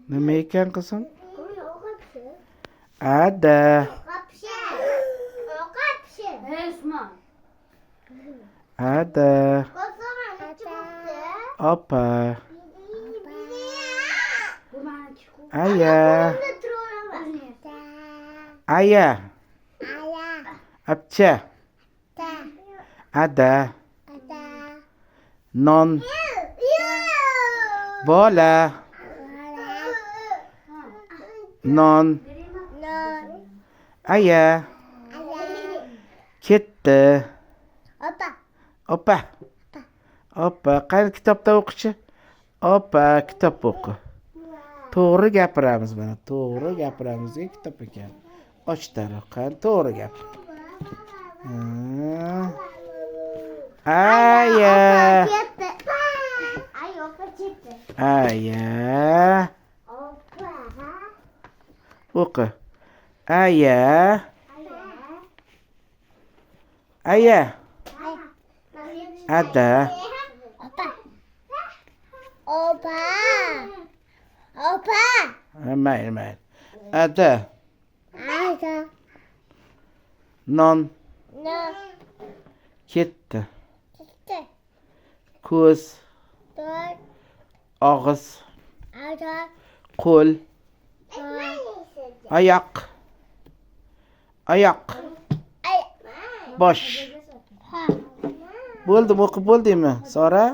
Nima ekan qizim? Ada. Ada. Opa. Aya. Aya. Apcha. Ada. Non. Bola. Non. Aya. Ketdi. Opa. Opa. Qani kitobda o'qichi? Opa, kitob o'qi. To'g'ri gapiramiz mana. To'g'ri gapiramizga kitob ekan. Och taraqan to'g'ri gap. Aya. Aya. O'qi. Aya. Aya. Ada. Mayli. Ada. Non. Ketdi. Ko'z. Og'iz. Qo'l. Oyoq. Bosh. Bo'ldimi, o'qib bo'ldingmi, Sora?